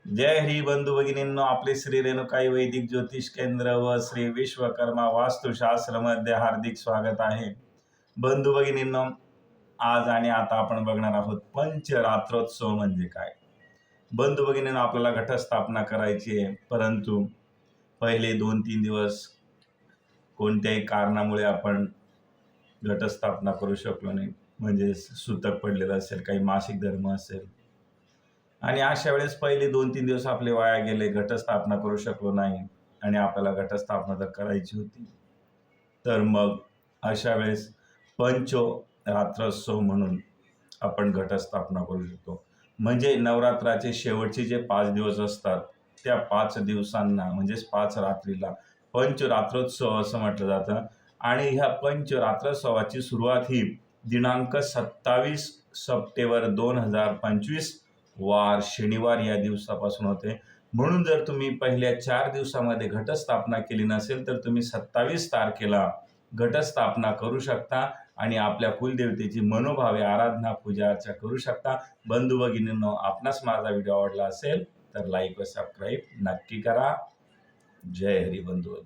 जय हरी बंधू भगिनींनो, आपले श्री रेणुकाई वैदिक ज्योतिष केंद्र व श्री विश्वकर्मा वास्तुशास्त्र मध्ये हार्दिक स्वागत आहे. बंधू भगिनींनो, आज आणि आता आपण बघणार आहोत पंचरात्रोत्सव म्हणजे काय. बंधू भगिनींनो, आपल्याला घटस्थापना करायची आहे, परंतु पहिले 2-3 दिवस कोणत्याही कारणामुळे आपण घटस्थापना करू शकलो नाही. म्हणजे सूतक पडलेलं असेल, काही मासिक धर्म असेल, आणि अशा वेळेस पहिले 2-3 दिवस आपले वाया गेले, घटस्थापना करू शकलो नाही आणि आपल्याला घटस्थापना जर करायची होती, तर मग अशा वेळेस पंचरात्रोत्सव म्हणून आपण घटस्थापना करू शकतो. म्हणजे नवरात्राचे शेवटचे जे 5 दिवस असतात, त्या 5 दिवसांना म्हणजेच 5 रात्रीला पंचरात्रोत्सव असं म्हटलं जातं. आणि ह्या पंचरात्रोत्सवाची सुरुवात ही दिनांक 27 सप्टेंबर 2025 वार शनिवार या दिवसापासून होते. म्हणून जर तुम्ही पहिल्या 4 दिवसामध्ये घटस्थापना केली नसेल, तर तुम्ही 27 तारखेला घटस्थापना करू शकता आणि आपल्या कुलदेवतेची मनोभावे आराधना पूजा अर्चा करू शकता. बंधू भगिनींनो, आपणास माझा व्हिडिओ आवडला असेल तर लाईक व सबस्क्राईब नक्की करा. जय हरी बंधू भगिनी.